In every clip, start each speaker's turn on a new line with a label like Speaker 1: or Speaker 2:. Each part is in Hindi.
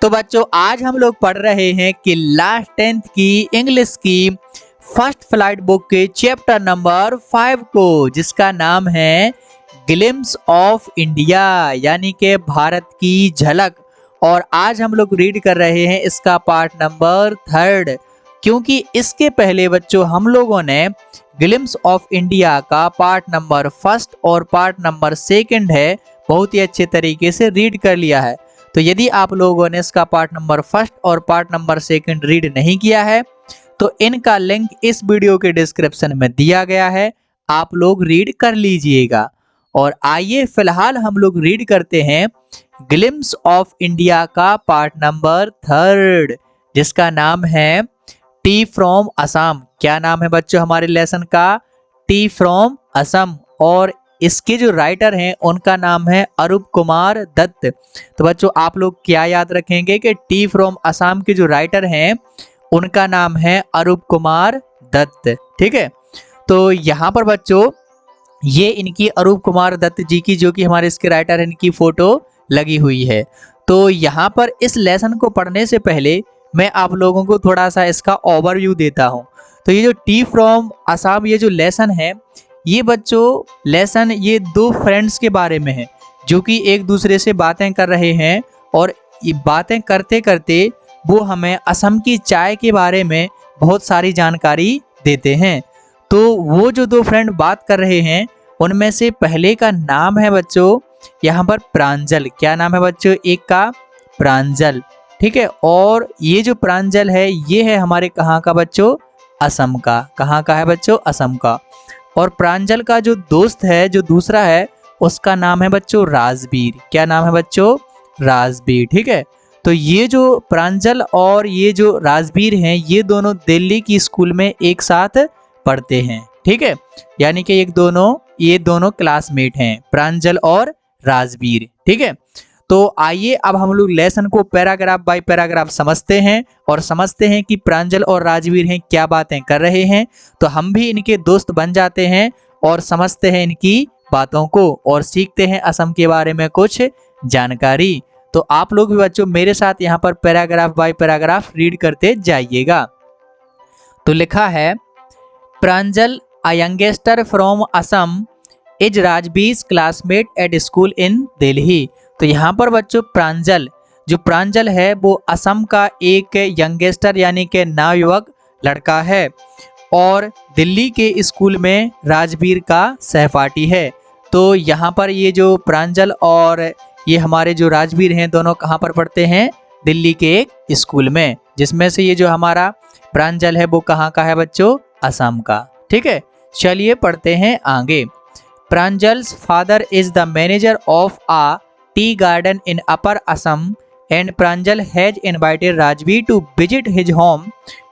Speaker 1: तो बच्चों आज हम लोग पढ़ रहे हैं कि क्लास 10th की इंग्लिश की फर्स्ट फ्लाइट बुक के चैप्टर नंबर 5 को, जिसका नाम है ग्लिम्स ऑफ इंडिया यानी कि भारत की झलक। और आज हम लोग रीड कर रहे हैं इसका पार्ट नंबर 3, क्योंकि इसके पहले बच्चों हम लोगों ने ग्लिम्स ऑफ इंडिया का पार्ट नंबर 1 और पार्ट नंबर 2 है बहुत ही अच्छे तरीके से रीड कर लिया है। तो यदि आप लोगों ने इसका पार्ट नंबर 1 और पार्ट नंबर 2 रीड नहीं किया है तो इनका लिंक इस वीडियो के डिस्क्रिप्शन में दिया गया है, आप लोग रीड कर लीजिएगा। और आइए फिलहाल हम लोग रीड करते हैं ग्लिम्स ऑफ इंडिया का पार्ट नंबर 3, जिसका नाम है टी फ्रॉम असम। क्या नाम है बच्चों हमारे लेसन का? T from Assam. और इसके जो राइटर हैं उनका नाम है अरूप कुमार दत्त। तो बच्चों आप लोग क्या याद रखेंगे कि टी फ्रॉम असम के जो राइटर हैं उनका नाम है अरूप कुमार दत्त। ठीक है, तो यहाँ पर बच्चों ये इनकी अरूप कुमार दत्त जी की, जो कि हमारे इसके राइटर हैं, इनकी फोटो लगी हुई है। तो यहाँ पर इस लेसन को पढ़ने से पहले मैं आप लोगों को थोड़ा सा इसका ओवरव्यू देता हूँ। तो ये जो टी फ्रॉम असम ये जो लेसन है, ये बच्चों लेसन ये 2 फ्रेंड्स के बारे में है जो कि एक दूसरे से बातें कर रहे हैं, और ये बातें करते करते वो हमें असम की चाय के बारे में बहुत सारी जानकारी देते हैं। तो वो जो 2 फ्रेंड बात कर रहे हैं उनमें से पहले का नाम है बच्चों यहाँ पर प्रांजल। क्या नाम है बच्चों? एक का प्रांजल। ठीक है, और ये जो प्रांजल है ये है हमारे कहाँ का बच्चों? असम का। कहाँ का है बच्चों? असम का। और प्रांजल का जो दोस्त है, जो दूसरा है, उसका नाम है बच्चों राजबीर। क्या नाम है बच्चों? राजबीर। ठीक है, तो ये जो प्रांजल और ये जो राजबीर हैं ये दोनों दिल्ली की स्कूल में एक साथ पढ़ते हैं। ठीक है, यानी कि ये दोनों क्लासमेट हैं, प्रांजल और राजबीर। ठीक है, तो आइए अब हम लोग लेसन को पैराग्राफ बाय पैराग्राफ समझते हैं और समझते हैं कि प्रांजल और राजवीर हैं क्या बातें कर रहे हैं। तो हम भी इनके दोस्त बन जाते हैं और समझते हैं इनकी बातों को और सीखते हैं असम के बारे में कुछ जानकारी। तो आप लोग भी बच्चों मेरे साथ यहाँ पर पैराग्राफ बाय पैराग्राफ रीड करते जाइएगा। तो लिखा है, Pranjal a youngster from Assam is Rajbir classmate at school in Delhi. तो यहाँ पर बच्चों प्रांजल है वो असम का एक यंगस्टर यानी कि नवयुवक लड़का है और दिल्ली के स्कूल में राजबीर का सहपाठी है। तो यहाँ पर ये जो प्रांजल और ये हमारे जो राजबीर हैं दोनों कहाँ पर पढ़ते हैं? दिल्ली के एक स्कूल में, जिसमें से ये जो हमारा प्रांजल है वो कहाँ का है बच्चों? असम का। ठीक है, चलिए पढ़ते हैं आगे। Pranjal's father is the manager of a tea garden in Upper Assam and Pranjal has invited Rajveer to visit his home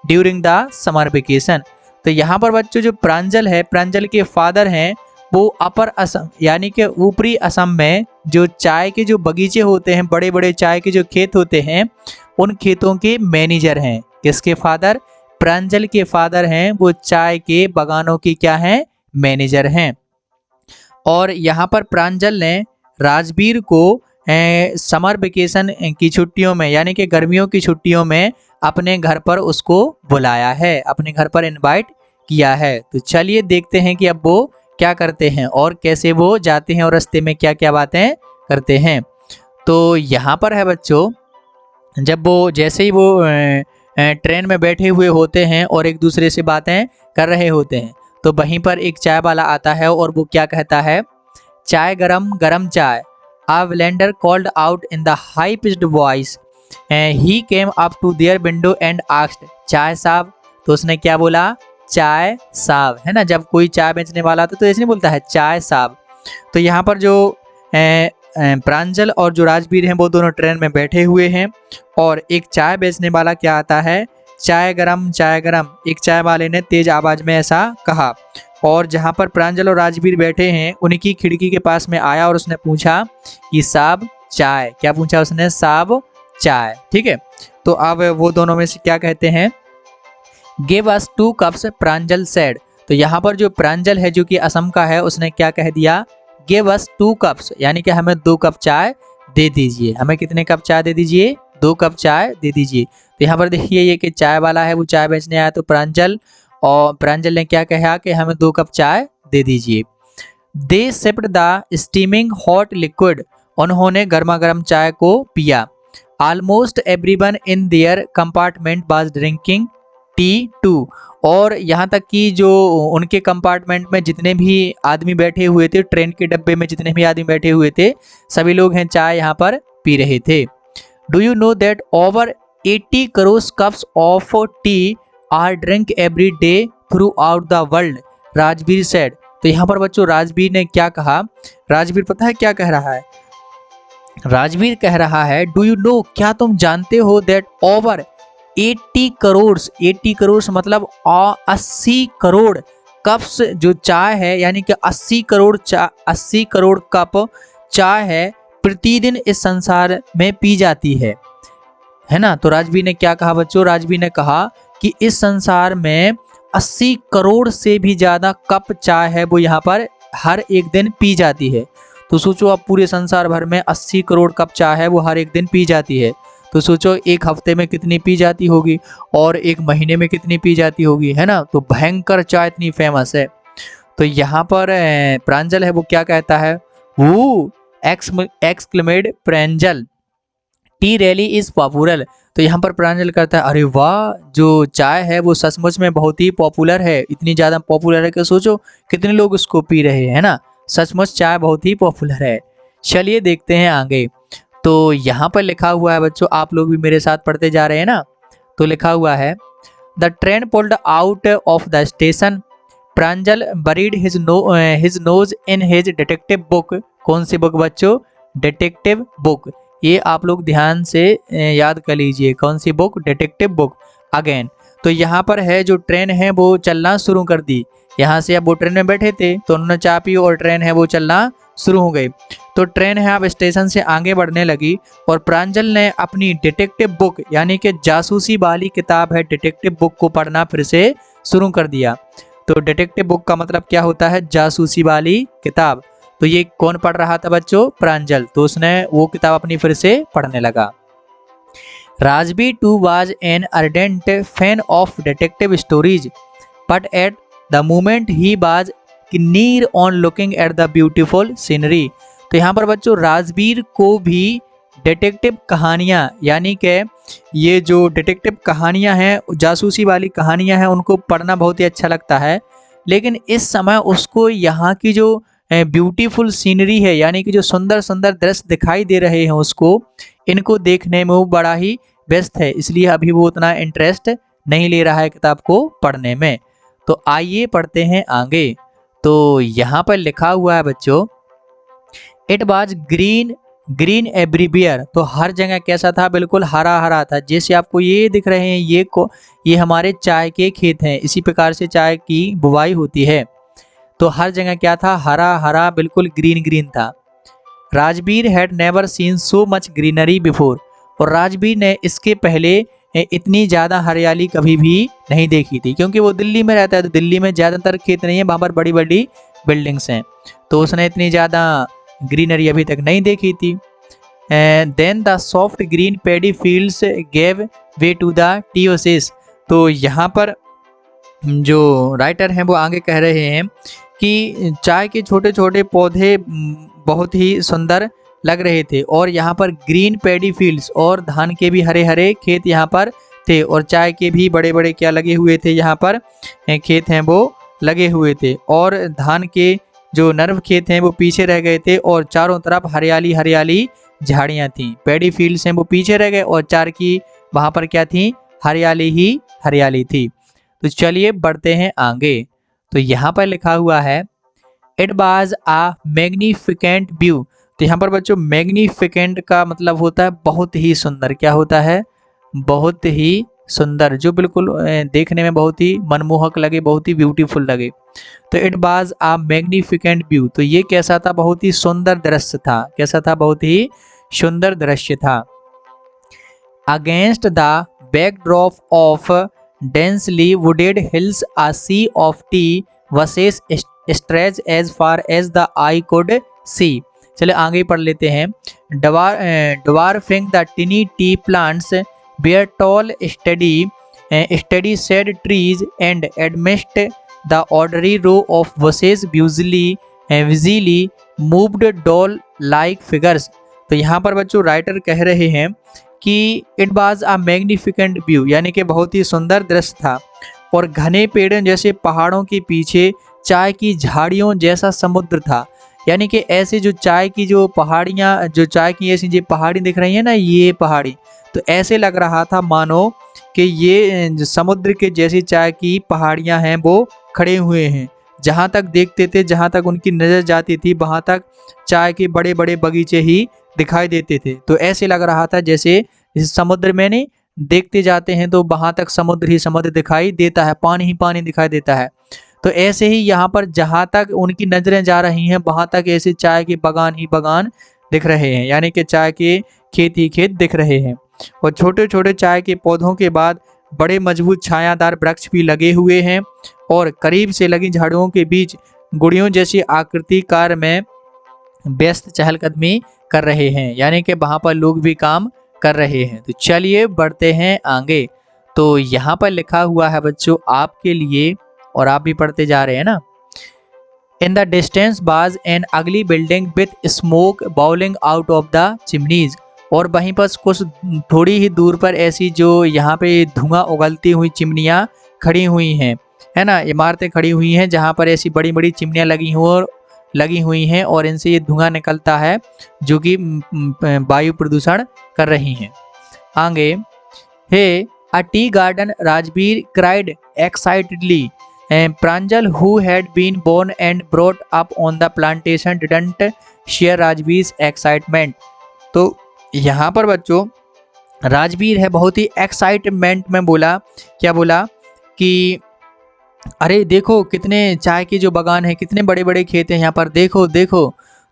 Speaker 1: during the summer vacation। तो यहाँ पर बच्चों जो प्रांजल है, प्रांजल के फादर हैं वो अपर असम यानी कि ऊपरी असम में जो चाय के जो बगीचे होते हैं, बड़े बड़े चाय के जो खेत होते हैं, उन खेतों के मैनेजर हैं। किसके फादर? प्रांजल के फादर हैं वो चाय के बागानों के क्या हैं? मैनेजर हैं। और यहाँ पर प्रांजल ने राजबीर को समर वेकेशन की छुट्टियों में यानी कि गर्मियों की छुट्टियों में अपने घर पर उसको बुलाया है, अपने घर पर इनवाइट किया है। तो चलिए देखते हैं कि अब वो क्या करते हैं और कैसे वो जाते हैं और रास्ते में क्या क्या बातें करते हैं। तो यहाँ पर है बच्चों, जब वो जैसे ही वो ट्रेन में बैठे हुए होते हैं और एक दूसरे से बातें कर रहे होते हैं तो वहीं पर एक चाय वाला आता है और वो क्या कहता है? चाय गरम गरम चाय। A vendor called out in the high-pitched voice. He came up to their window and asked, चाय साहब। तो उसने क्या बोला? चाय साहब, है ना। जब कोई चाय बेचने वाला आता तो ऐसे नहीं बोलता है चाय साहब। तो यहाँ पर जो प्रांजल और जो राजबीर हैं वो दोनों ट्रेन में बैठे हुए हैं और एक चाय बेचने वाला क्या आता है? चाय गरम चाय गरम। एक चाय वाले ने तेज आवाज में ऐसा कहा और जहाँ पर प्रांजल और राजबीर बैठे हैं उनकी खिड़की के पास में आया और उसने पूछा कि साहब चाय। क्या पूछा उसने? साहब चाय। ठीक है, तो अब वो दोनों में से क्या कहते हैं? गिव अस 2 cups, प्रांजल सेड। तो यहाँ पर जो प्रांजल है जो कि असम का है उसने क्या कह दिया? गिव अस 2 cups, यानी कि हमें 2 कप चाय दे दीजिए। हमें कितने कप चाय दे दीजिए? 2 कप चाय दे दीजिए। तो यहाँ पर देखिए ये कि चाय वाला है वो चाय बेचने आया, तो प्रांजल और प्रांजल ने क्या कहा कि हमें 2 कप चाय दे दीजिए। They sipped the steaming hot liquid, उन्होंने गर्मा गर्म चाय को पिया। Almost everyone in their compartment was drinking tea too, और यहाँ तक कि जो उनके कंपार्टमेंट में जितने भी आदमी बैठे हुए थे, ट्रेन के डब्बे में जितने भी आदमी बैठे हुए थे, सभी लोग हैं चाय यहाँ पर पी रहे थे। Do you know that over 80 crore cups of T R drink every day through out the world, Rajveer said. तो यहाँ पर बच्चों राजवीर ने क्या कहा, राजवीर पता है क्या कह रहा है, राजवीर कह रहा है डू यू नो, क्या तुम जानते हो, दैट ओवर 80 करोड़, 80 करोड़ मतलब 80 करोड़ कप्स जो चाय है, यानी कि 80 करोड़ कप चाय है प्रतिदिन इस संसार में पी जाती है ना। तो राजवीर ने क्या कहा बच्चों, राजवीर ने कहा कि इस संसार में 80 करोड़ से भी ज्यादा कप चाय है वो यहाँ पर हर एक दिन पी जाती है। तो सोचो अब पूरे संसार भर में 80 करोड़ कप चाय है वो हर एक दिन पी जाती है, तो सोचो एक हफ्ते में कितनी पी जाती होगी और एक महीने में कितनी पी जाती होगी, है ना। तो भयंकर चाय इतनी फेमस है। तो यहाँ पर प्रांजल है वो क्या कहता है, वो एक्सक्लेमेड प्रांजल, टी रैली इज पॉपुलर। तो यहाँ पर प्रांजल करता है अरे वाह, जो चाय है वो सचमुच में बहुत ही पॉपुलर है, इतनी ज़्यादा पॉपुलर है कि सोचो कितने लोग उसको पी रहे हैं ना, सचमुच चाय बहुत ही पॉपुलर है। चलिए देखते हैं आगे। तो यहाँ पर लिखा हुआ है बच्चों, आप लोग भी मेरे साथ पढ़ते जा रहे हैं ना। तो लिखा हुआ है the train pulled out of the station, Pranjal buried his nose in his detective book. कौन सी बुक बच्चों, डिटेक्टिव बुक। ये आप लोग ध्यान से याद कर लीजिए, कौन सी बुक, डिटेक्टिव बुक। अगेन तो यहाँ पर है जो ट्रेन है वो चलना शुरू कर दी, यहाँ से अब वो ट्रेन में बैठे थे तो उन्होंने चाय पी और ट्रेन है वो चलना शुरू हो गई। तो ट्रेन है अब स्टेशन से आगे बढ़ने लगी और प्रांजल ने अपनी डिटेक्टिव बुक यानी कि जासूसी वाली किताब है डिटेक्टिव बुक को पढ़ना फिर से शुरू कर दिया। तो डिटेक्टिव बुक का मतलब क्या होता है, जासूसी वाली किताब। तो ये कौन पढ़ रहा था बच्चों, प्रांजल, तो उसने वो किताब अपनी फिर से पढ़ने लगा। Rajveer too was an ardent fan of detective stories, but at the moment he was near on looking at the beautiful scenery. तो यहाँ पर बच्चों राजवीर को भी डिटेक्टिव कहानियाँ यानी कि ये जो डिटेक्टिव कहानियाँ हैं, जासूसी वाली कहानियाँ हैं, उनको पढ़ना बहुत ही अच्छा लगता है। लेकिन इस समय उसको यहाँ की जो ब्यूटीफुल सीनरी है यानी कि जो सुंदर सुंदर दृश्य दिखाई दे रहे हैं उसको, इनको देखने में वो बड़ा ही व्यस्त है, इसलिए अभी वो उतना इंटरेस्ट नहीं ले रहा है किताब को पढ़ने में। तो आइए पढ़ते हैं आगे। तो यहाँ पर लिखा हुआ है बच्चों it was green green everywhere. तो हर जगह कैसा था, बिल्कुल हरा हरा था। जैसे आपको ये दिख रहे हैं ये हमारे चाय के खेत हैं, इसी प्रकार से चाय की बुवाई होती है। तो हर जगह क्या था, हरा हरा बिल्कुल ग्रीन ग्रीन था। Rajveer had never seen so much greenery before, और राजवीर ने इसके पहले इतनी ज़्यादा हरियाली कभी भी नहीं देखी थी, क्योंकि वो दिल्ली में रहता है तो दिल्ली में ज़्यादातर खेत नहीं है, वहाँ पर बड़ी बड़ी बिल्डिंग्स हैं, तो उसने इतनी ज़्यादा ग्रीनरी अभी तक नहीं देखी थी। Then the soft green paddy fields gave way to the tea oases. तो यहाँ पर जो राइटर हैं वो आगे कह रहे हैं कि चाय के छोटे छोटे पौधे बहुत ही सुंदर लग रहे थे और यहाँ पर ग्रीन पेडी फील्ड्स और धान के भी हरे हरे खेत यहाँ पर थे, और चाय के भी बड़े बड़े क्या लगे हुए थे, यहाँ पर खेत हैं वो लगे हुए थे, और धान के जो नर्म खेत हैं वो पीछे रह गए थे और चारों तरफ हरियाली हरियाली झाड़ियाँ थीं। पेडी फील्ड्स हैं वो पीछे रह गए और चार की वहाँ पर क्या थी, हरियाली ही हरियाली थी। तो चलिए बढ़ते हैं आगे। तो यहाँ पर लिखा हुआ है it was a magnificent view. तो यहाँ पर बच्चों मैग्निफिकेंट का मतलब होता है बहुत ही सुंदर। क्या होता है, बहुत ही सुंदर, जो बिल्कुल देखने में बहुत ही मनमोहक लगे, बहुत ही ब्यूटीफुल लगे। तो it was a magnificent view, तो ये कैसा था, बहुत ही सुंदर दृश्य था। कैसा था, बहुत ही सुंदर दृश्य था। Against the backdrop of densely wooded hills a sea of tea bushes stretch as far as the eye could see. चले आगे पढ़ लेते हैं। dwarfing the tiny tea plants bear tall steady shade trees and amidst the orderly row of bushes visually moved doll like figures। तो यहाँ पर बच्चों राइटर कह रहे हैं कि it was a magnificent view, यानी कि बहुत ही सुंदर दृश्य था, और घने पेड़ों जैसे पहाड़ों के पीछे चाय की झाड़ियों जैसा समुद्र था। यानी कि ऐसे जो चाय की जो पहाड़ियाँ, जो चाय की ऐसी जो पहाड़ी दिख रही है ना, ये पहाड़ी, तो ऐसे लग रहा था मानो कि ये जो समुद्र के जैसी चाय की पहाड़ियाँ हैं वो खड़े हुए हैं। जहाँ तक देखते थे, जहाँ तक उनकी नज़र जाती थी, वहाँ तक चाय के बड़े बड़े बगीचे ही दिखाई देते थे। तो ऐसे लग रहा था जैसे इस समुद्र में नहीं देखते जाते हैं तो वहाँ तक समुद्र ही समुद्र दिखाई देता है, पानी ही पानी दिखाई देता है। तो ऐसे ही यहाँ पर जहाँ तक उनकी नज़रें जा रही हैं वहाँ तक ऐसे चाय के बागान ही बागान दिख रहे हैं, यानी कि चाय के खेत ही खेत दिख रहे हैं। और छोटे छोटे चाय के पौधों के बाद बड़े मजबूत छायादार वृक्ष भी लगे हुए हैं, और करीब से लगी झाड़ियों के बीच गुड़ियों जैसी आकृतिकार में व्यस्त चहलकदमी कर रहे हैं, यानी कि वहाँ पर लोग भी काम कर रहे हैं। तो चलिए बढ़ते हैं आगे। तो यहाँ पर लिखा हुआ है बच्चों आपके लिए, और आप भी पढ़ते जा रहे हैं ना। In the distance was an अगली building with smoke bowling out of the chimneys. और वहीं पर कुछ थोड़ी ही दूर पर ऐसी जो यहाँ पे धुआं उगलती हुई चिमनियाँ खड़ी हुई हैं, है ना, इमारतें खड़ी हुई हैं जहाँ पर ऐसी बड़ी बड़ी चिमनियाँ लगी हुई हैं और इनसे ये धुआं निकलता है जो कि वायु प्रदूषण कर रही हैं। आगे, hey a tea garden, Rajveer cried excitedly. Pranjal who had been born and brought up on the plantation didn't share Rajveer excitement। तो यहाँ पर बच्चों राजवीर है बहुत ही एक्साइटमेंट में बोला, क्या बोला कि अरे देखो कितने चाय के जो बागान है, कितने बड़े बड़े खेत हैं यहाँ पर, देखो देखो।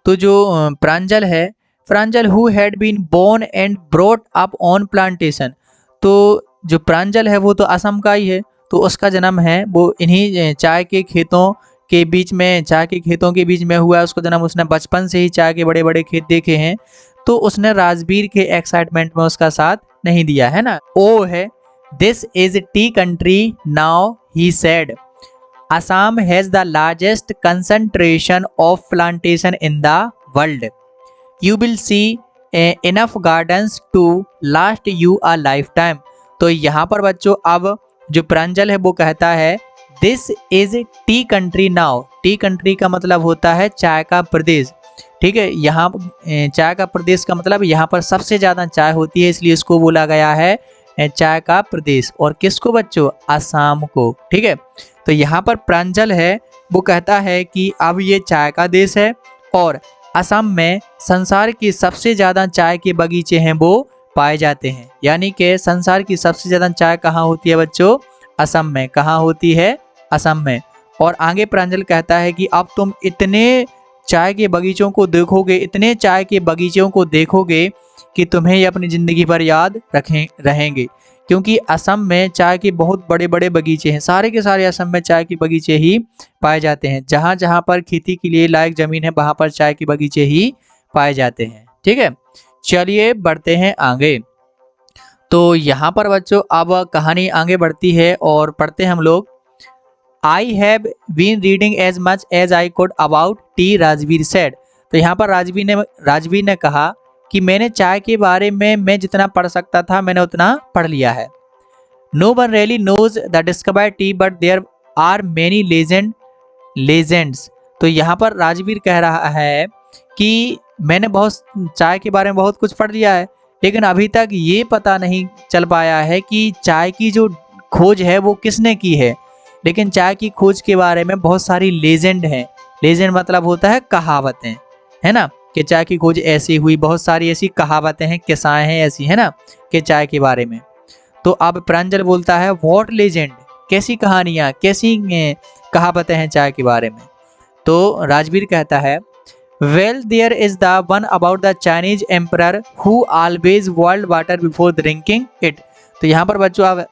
Speaker 1: तो जो प्रांजल है, Pranjal who had been born and brought up on plantation, तो जो प्रांजल है वो तो असम का ही है, तो उसका जन्म है वो इन्हीं चाय के खेतों के बीच में, चाय के खेतों के बीच में हुआ है उसका जन्म। उसने बचपन से ही चाय के बड़े बड़े खेत देखे हैं, तो उसने राजवीर के एक्साइटमेंट में उसका साथ नहीं दिया, है ना। ओ है, this is T country now he said. Assam has the largest concentration of plantation in the world. You will see enough gardens to last you a lifetime। तो यहाँ पर बच्चों अब जो प्रांजल है वो कहता है this is T country now. T country का मतलब होता है चाय का प्रदेश, ठीक है। यहाँ चाय का प्रदेश का मतलब यहाँ पर सबसे ज़्यादा चाय होती है, इसलिए इसको बोला गया है चाय का प्रदेश। और किसको बच्चों? असम को, ठीक है। तो यहाँ पर प्रांजल है वो कहता है कि अब ये चाय का देश है और असम में संसार की सबसे ज़्यादा चाय के बगीचे हैं वो पाए जाते हैं। यानी कि संसार की सबसे ज़्यादा चाय कहाँ होती है बच्चों? असम में। कहाँ होती है? असम में। और आगे प्रांजल कहता है कि अब तुम इतने चाय के बगीचों को देखोगे, इतने चाय के बगीचों को देखोगे कि तुम्हें ये अपनी ज़िंदगी भर याद रहेंगे, क्योंकि असम में चाय के बहुत बड़े बड़े बगीचे हैं। सारे के सारे असम में चाय के बगीचे ही पाए जाते हैं। जहाँ जहाँ पर खेती के लिए लायक ज़मीन है वहाँ पर चाय के बगीचे ही पाए जाते हैं, ठीक है। चलिए बढ़ते हैं आगे। तो यहाँ पर बच्चों अब कहानी आगे बढ़ती है और पढ़ते हैं हम लोग। I have been reading as much as I could about tea, Rajvir said. तो यहाँ पर राजवीर ने कहा कि मैंने चाय के बारे में मैं जितना पढ़ सकता था मैंने उतना पढ़ लिया है। No one really knows the discovered tea but there are many legends. तो यहाँ पर राजवीर कह रहा है कि मैंने बहुत चाय के बारे में बहुत कुछ पढ़ लिया है, लेकिन अभी तक ये पता नहीं चल पाया है कि चाय की जो खोज है वो किसने की है। लेकिन चाय की खोज के बारे में बहुत सारी लेजेंड हैं। लेजेंड मतलब होता है कहावतें, है ना, कि चाय की खोज ऐसी हुई। बहुत सारी ऐसी कहावतें हैं, किस्साएं हैं ऐसी, है ना, कि चाय के बारे में। तो अब प्रांजल बोलता है व्हाट लेजेंड, कैसी कहानियाँ, कैसी कहावतें हैं चाय के बारे में। तो राजवीर कहता है well there is the one about the Chinese emperor who always boiled water before drinking it. तो यहाँ पर बच्चों अब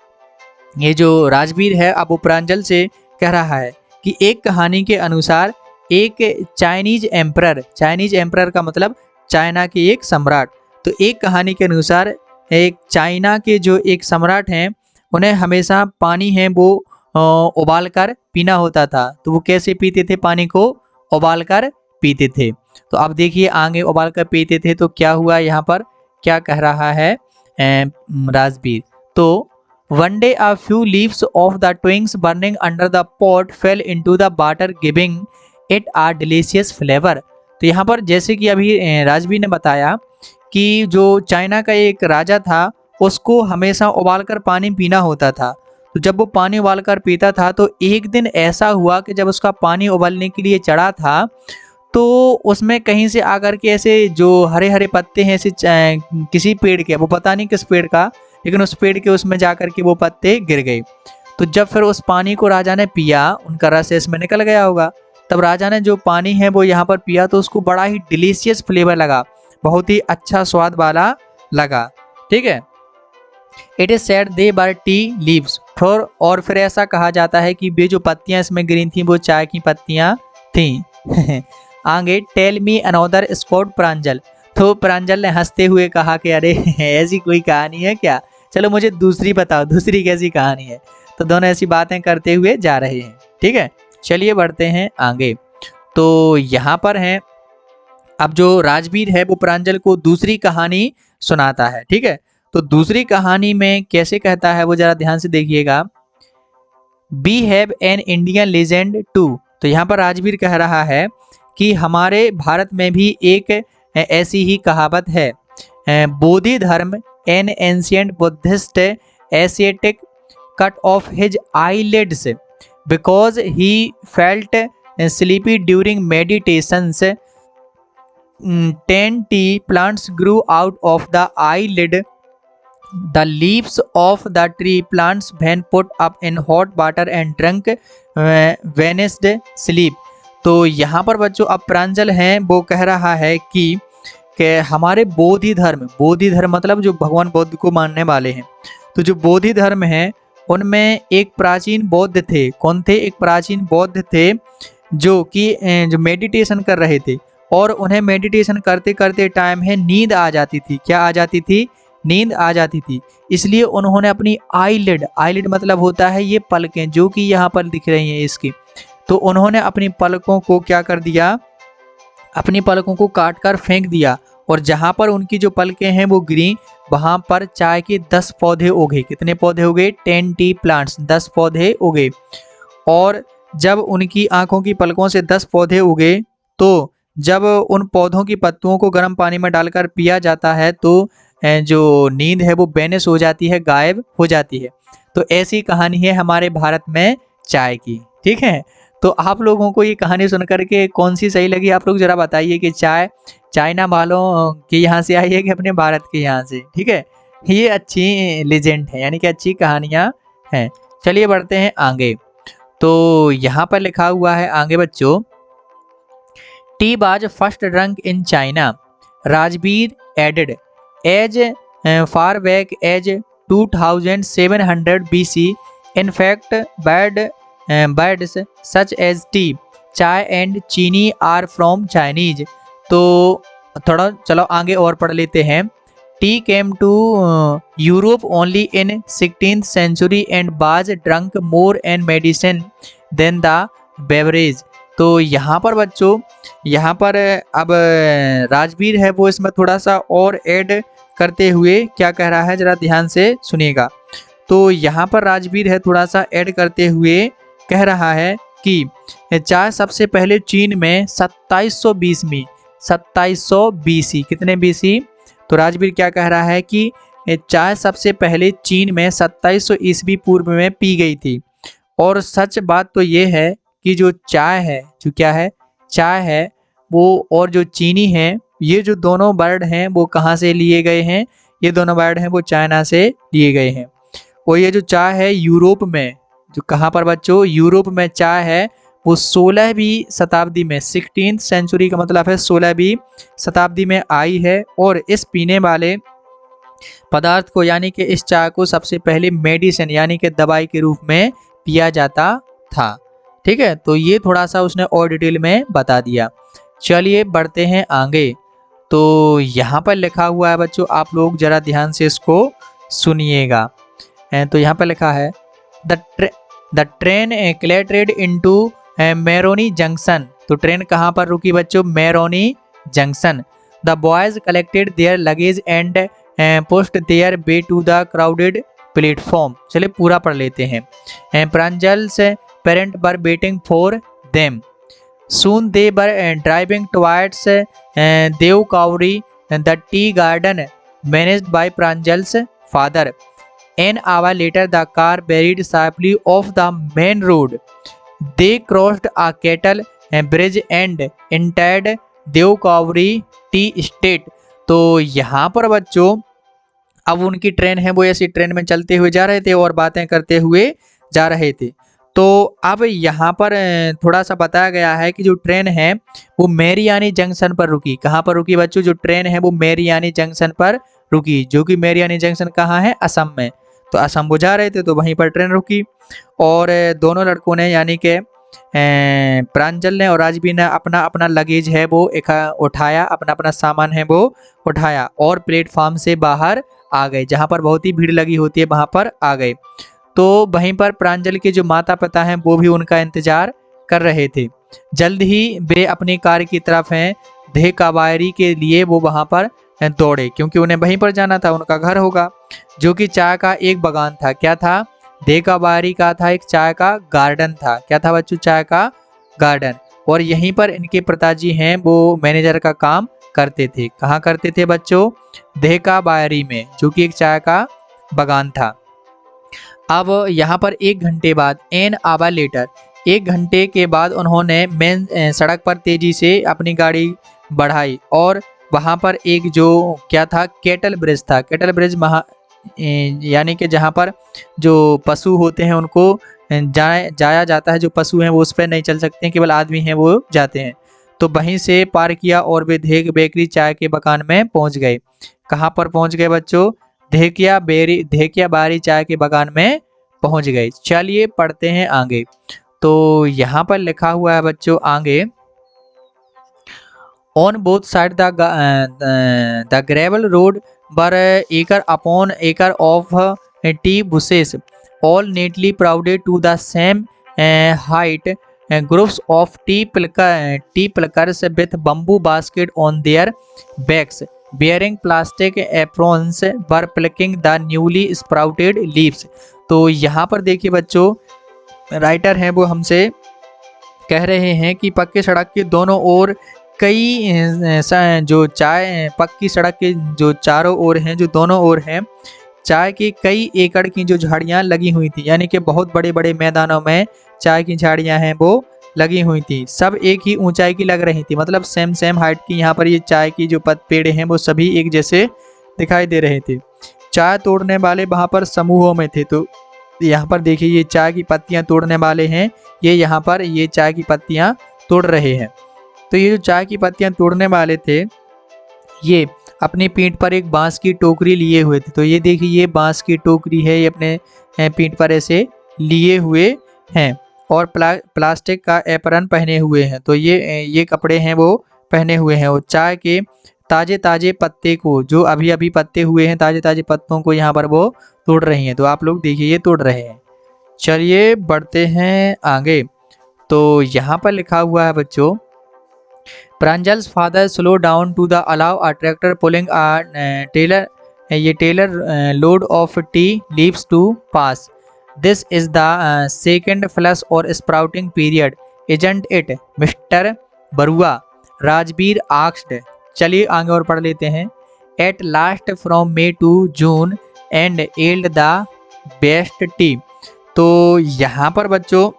Speaker 1: ये जो राजवीर है अब वो प्रांजल से कह रहा है कि एक कहानी के अनुसार एक चाइनीज एम्परर का मतलब चाइना के एक सम्राट। तो एक कहानी के अनुसार एक चाइना के जो एक सम्राट हैं उन्हें हमेशा पानी है वो उबाल कर पीना होता था। तो वो कैसे पीते थे? पानी को उबाल कर पीते थे। तो अब देखिए आगे उबाल कर पीते थे तो क्या हुआ, यहाँ पर क्या कह रहा है राजवीर। तो one day a few leaves of the twigs burning under the pot fell into the water giving it a delicious flavor। तो यहाँ पर जैसे कि अभी राजवीर ने बताया कि जो चाइना का एक राजा था उसको हमेशा उबालकर पानी पीना होता था। तो जब वो पानी उबालकर पीता था तो एक दिन ऐसा हुआ कि जब उसका पानी उबालने के लिए चढ़ा था तो उसमें कहीं से आकर के ऐसे जो हरे हरे पत्ते हैं ऐसे किसी पेड़ के, वो पता नहीं किस पेड़ का, लेकिन उस पेड़ के उसमें जाकर के वो पत्ते गिर गए। तो जब फिर उस पानी को राजा ने पिया, उनका रस इसमें निकल गया होगा, तब राजा ने जो पानी है वो यहाँ पर पिया तो उसको बड़ा ही डिलीशियस फ्लेवर लगा, बहुत ही अच्छा स्वाद वाला लगा। ठीक है। It is said they were tea leaves for, और फिर ऐसा कहा जाता है कि वे जो पत्तियां इसमें गिरी थी वो चाय की पत्तियां थी। आगे टेल मी अनदर स्कॉट प्रांजल। तो प्रांजल ने हंसते हुए कहा कि अरे ऐसी कोई कहानी है क्या, चलो मुझे दूसरी बताओ, दूसरी कैसी कहानी है। तो दोनों ऐसी बातें करते हुए जा रहे हैं। ठीक है, चलिए बढ़ते हैं आगे। तो यहाँ पर है अब जो राजवीर है वो प्रांजल को दूसरी कहानी सुनाता है। ठीक है, तो दूसरी कहानी में कैसे कहता है वो जरा ध्यान से देखिएगा। We have an Indian legend too. तो यहाँ पर राजवीर कह रहा है कि हमारे भारत में भी एक ऐसी ही कहावत है। बोधि धर्म an ancient Buddhist Asiatic cut off his eyelids because he felt sleepy during meditations 10 tea plants grew out of the eyelid. The leaves of the tree plants when put up in hot water and drunk vanished sleep। तो यहाँ पर बच्चों अब प्रांजल हैं वो कह रहा है कि हमारे बोधि धर्म मतलब जो भगवान बुद्ध को मानने वाले हैं, तो जो बोधि धर्म है उनमें एक प्राचीन बौद्ध थे। कौन थे? एक प्राचीन बौद्ध थे जो कि जो मेडिटेशन कर रहे थे, और उन्हें मेडिटेशन करते करते टाइम है नींद आ जाती थी। क्या आ जाती थी? नींद आ जाती थी। इसलिए उन्होंने अपनी आईलिड मतलब होता है ये पलकें जो कि यहाँ पर दिख रही हैं इसकी, तो उन्होंने अपनी पलकों को क्या कर दिया, अपनी पलकों को काट कर फेंक दिया, और जहाँ पर उनकी जो पलकें हैं वो गिरी वहाँ पर चाय के 10 पौधे उगे। कितने पौधे उगे? 10 टी प्लांट्स, 10 पौधे उगे। और जब उनकी आंखों की पलकों से 10 पौधे उगे तो जब उन पौधों की पत्तियों को गर्म पानी में डालकर पिया जाता है तो जो नींद है वो बेनिश हो जाती है, गायब हो जाती है। तो ऐसी कहानी है हमारे भारत में चाय की। ठीक है, तो आप लोगों को ये कहानी सुन करके कौन सी सही लगी, आप लोग जरा बताइए कि चाय चाइना वालों के यहाँ से आई है कि अपने भारत के यहाँ से। ठीक है, ये अच्छी लेजेंड है, यानी कि अच्छी कहानियाँ हैं। चलिए बढ़ते हैं आगे। तो यहाँ पर लिखा हुआ है आगे बच्चों, tea was first drunk in China, Rajvir added, as far back as 2700 BC। In fact, birds such as tea, chai and chini are from Chinese. तो थोड़ा चलो आगे और पढ़ लेते हैं। Tea came to Europe only in 16th century and was drunk more in medicine than the beverage। तो यहाँ पर बच्चों, यहाँ पर अब राजवीर है वो इसमें थोड़ा सा और ऐड करते हुए क्या कह रहा है, जरा ध्यान से सुनिएगा। तो यहाँ पर राजवीर है थोड़ा सा ऐड करते हुए कह रहा है कि चाय सबसे पहले चीन में 2720 में 2700 BC। कितने BC? तो राजवीर क्या कह रहा है कि चाय सबसे पहले चीन में 2700 ईस्वी पूर्व में पी गई थी। और सच बात तो ये है कि जो चाय है, जो क्या है, चाय है वो, और जो चीनी है, ये जो दोनों वर्ड हैं वो कहाँ से लिए गए हैं? ये दोनों वर्ड हैं वो चाइना से लिए गए हैं। और ये जो चाय है यूरोप में, जो कहाँ पर बच्चों? यूरोप में चाय है वो 16वीं शताब्दी में, 16th century का मतलब है 16वीं शताब्दी में आई है। और इस पीने वाले पदार्थ को यानी कि इस चाय को सबसे पहले मेडिसिन यानी कि दवाई के रूप में पिया जाता था। ठीक है, तो ये थोड़ा सा उसने और डिटेल में बता दिया। चलिए बढ़ते हैं आगे। तो यहाँ पर लिखा हुआ है बच्चों, आप लोग जरा ध्यान से इसको सुनिएगा। तो यहाँ पर लिखा है the train clattered into Mariani junction. तो ट्रेन कहाँ पर रुकी बच्चों? Mariani junction. The boys collected their luggage and pushed their way to the crowded platform. चलिए पूरा पढ़ लेते हैं। Pranjal's parent were waiting for them. Soon they were driving towards Dev Kauri, the tea garden managed by Pranjal's father. An hour later, the car veered sharply off the main road. They crossed a cattle bridge and entered Dev Kauri tea estate. तो यहाँ पर बच्चों अब उनकी ट्रेन है वो ऐसी ट्रेन में चलते हुए जा रहे थे और बातें करते हुए जा रहे थे। तो अब यहाँ पर थोड़ा सा बताया गया है कि जो ट्रेन है वो मेरियानी जंक्शन पर रुकी। कहाँ पर रुकी बच्चों? जो ट्रेन है वो मेरियानी जंक्शन पर रुकी, जो कि मेरियानी जंक्शन कहाँ है? असम में। तो असम वो जा रहे थे तो वहीं पर ट्रेन रुकी और दोनों लड़कों ने यानी कि प्रांजल ने और राजवीर ने अपना अपना लगेज है वो उठाया, अपना अपना सामान है वो उठाया और प्लेटफॉर्म से बाहर आ गए। जहाँ पर बहुत ही भीड़ लगी होती है वहाँ पर आ गए। तो वहीं पर प्रांजल के जो माता पिता हैं वो भी उनका इंतजार कर रहे थे। जल्द ही वे अपनी कार की तरफ हैं धेकाबारी के लिए वो वहां पर दौड़े, क्योंकि उन्हें वहीं पर जाना था, उनका घर होगा, जो कि चाय का एक बागान था। क्या था? धेकाबारी का था एक चाय का गार्डन था। क्या था बच्चों? चाय का गार्डन। और यहीं पर इनके पिताजी हैं वो मैनेजर का काम करते थे। कहाँ करते थे बच्चों? धेकाबारी में, जो कि एक चाय का बागान था। अब यहाँ पर 1 घंटे बाद, एन आवर लेटर, 1 घंटे के बाद उन्होंने मेन सड़क पर तेजी से अपनी गाड़ी बढ़ाई और वहाँ पर एक जो क्या था? केटल ब्रिज था। केटल ब्रिज यानी कि जहाँ पर जो पशु होते हैं उनको जाया जाता है। जो पशु हैं वो उस पर नहीं चल सकते हैं, केवल आदमी हैं वो जाते हैं। तो वहीं से पार किया और वे धेक बेकरी चाय के बगान में पहुँच गए। कहाँ पर पहुँच गए बच्चों? धेकिया बारी चाय के बगान में पहुंच गए। चलिए पढ़ते हैं आगे। तो यहाँ पर लिखा हुआ है बच्चों आगे, on both side the gravel road were acre upon acre of T bushes all neatly crowded to the same height. Groups of tea pluckers with bamboo basket on their backs, bearing plastic aprons, were plucking the newly sprouted leaves. तो यहाँ पर देखिए बच्चों, राइटर हैं वो हमसे कह रहे हैं कि पक्की सड़क के दोनों ओर कई जो चाय पक्की सड़क के जो चारों ओर हैं, जो दोनों ओर हैं, चाय की कई एकड़ की जो झाड़ियाँ लगी हुई थी। यानी कि बहुत बड़े बड़े मैदानों में चाय की झाड़ियाँ हैं वो लगी हुई थी। सब एक ही ऊंचाई की लग रही थी, मतलब सेम हाइट की। यहाँ पर ये चाय की जो पेड़ हैं वो सभी एक जैसे दिखाई दे रहे थे। चाय तोड़ने वाले वहाँ पर समूहों में थे। तो यहाँ पर देखिए ये चाय की पत्तियाँ तोड़ने वाले हैं, ये यहाँ पर ये चाय की पत्तियाँ तोड़ रहे हैं। तो ये जो चाय की पत्तियाँ तोड़ने वाले थे ये अपनी पीठ पर एक बांस की टोकरी लिए हुए थे। तो ये देखिए ये बांस की टोकरी है, ये अपने पीठ पर ऐसे लिए हुए हैं और प्लास्टिक का एप्रन पहने हुए हैं। तो ये कपड़े हैं वो पहने हुए हैं। और चाय के ताजे ताजे पत्ते को, जो अभी अभी पत्ते हुए हैं, ताजे ताजे पत्तों को यहाँ पर वो तोड़ रही हैं। तो आप लोग देखिए ये तोड़ रहे हैं। चलिए बढ़ते हैं आगे। तो यहाँ पर लिखा हुआ है बच्चों, Pranjal's father slow down to the allow a tractor pulling trailer load of tea leaves to pass. This is the second flush or sprouting period, isn't it mister Barua? Rajveer asked. चलिए आगे और पढ़ लेते हैं। At last from May to June and yield the best tea. तो यहाँ पर बच्चों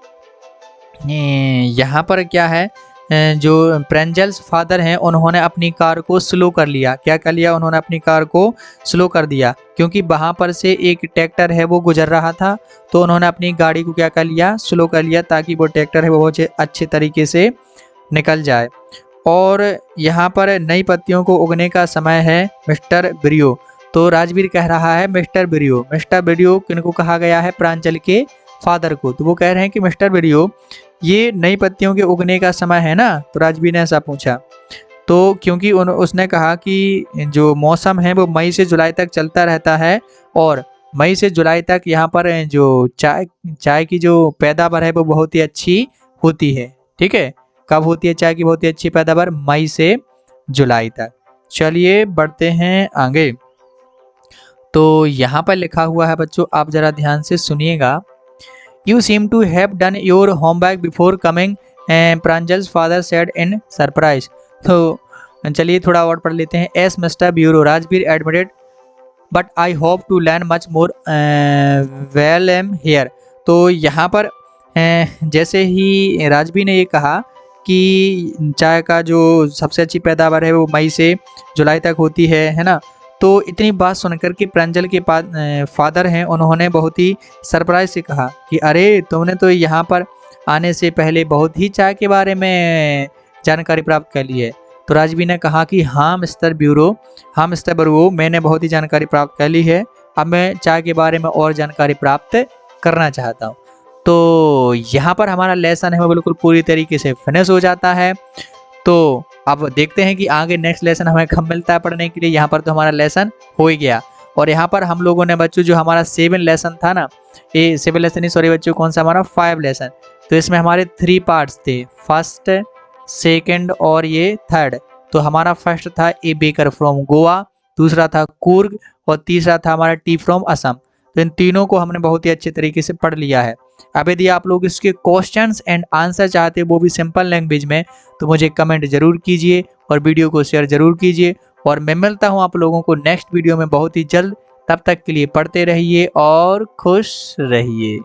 Speaker 1: यहाँ पर क्या है, जो प्रांजल्स फादर हैं उन्होंने अपनी कार को स्लो कर लिया। क्या कर लिया? उन्होंने अपनी कार को स्लो कर दिया, क्योंकि वहाँ पर से एक ट्रैक्टर है वो गुजर रहा था। तो उन्होंने अपनी गाड़ी को क्या कर लिया? स्लो कर लिया, ताकि वो ट्रैक्टर है वो बहुत अच्छे तरीके से निकल जाए। और यहाँ पर नई पत्तियों को उगने का समय है मिस्टर ब्रियो। तो राजवीर कह रहा है मिस्टर ब्रियो। मिस्टर ब्रियो किनको कहा गया है? प्रांजल के फादर को। तो वो कह रहे हैं कि मिस्टर ब्रियो, ये नई पत्तियों के उगने का समय है ना, तो राजवीर ने ऐसा पूछा। तो क्योंकि उसने कहा कि जो मौसम है वो मई से जुलाई तक चलता रहता है और मई से जुलाई तक यहाँ पर जो चाय की जो पैदावार है वो बहुत ही अच्छी होती है। ठीक है, कब होती है चाय की बहुत ही अच्छी पैदावार? मई से जुलाई तक। चलिए बढ़ते हैं आगे। तो यहाँ पर लिखा हुआ है बच्चों, आप जरा ध्यान से सुनिएगा। You seem to have done your homework before coming, Pranjal's father said in surprise. तो चलिए थोड़ा और पढ़ लेते हैं। Yes mister Barua, Rajvir admitted, but I hope to learn much more while I'm here. तो यहाँ पर जैसे ही राजवीर ने ये कहा कि चाय का जो सबसे अच्छी पैदावार है वो मई से जुलाई तक होती है ना। तो इतनी बात सुनकर के प्रांजल के फादर हैं, उन्होंने बहुत ही सरप्राइज से कहा कि अरे तुमने तो यहाँ पर आने से पहले बहुत ही चाय के बारे में जानकारी प्राप्त कर ली है। तो राजवीर ने कहा कि हाँ मिस्टर ब्यूरो, हाँ मिस्टर बरुओ, मैंने बहुत ही जानकारी प्राप्त कर ली है। अब मैं चाय के बारे में और जानकारी प्राप्त करना चाहता हूँ। तो यहाँ पर हमारा लेसन है वो बिल्कुल पूरी तरीके से फिनिश हो जाता है। तो अब देखते हैं कि आगे नेक्स्ट लेसन हमें कब मिलता है पढ़ने के लिए। यहाँ पर तो हमारा लेसन हो ही गया और यहाँ पर हम लोगों ने बच्चों जो हमारा 7 लेसन था ना, ये 7 लेसन ही सॉरी बच्चों, कौन सा हमारा 5 लेसन। तो इसमें हमारे 3 पार्ट्स थे, फर्स्ट, सेकंड और ये थर्ड। तो हमारा फर्स्ट था ए बेकर फ्रॉम गोवा, दूसरा था कूर्ग और तीसरा था हमारा टी फ्रॉम असम। तो इन तीनों को हमने बहुत ही अच्छे तरीके से पढ़ लिया है। अब यदि आप लोग इसके क्वेश्चंस एंड आंसर चाहते हैं वो भी सिंपल लैंग्वेज में, तो मुझे कमेंट जरूर कीजिए और वीडियो को शेयर जरूर कीजिए। और मैं मिलता हूँ आप लोगों को नेक्स्ट वीडियो में बहुत ही जल्द। तब तक के लिए पढ़ते रहिए और खुश रहिए।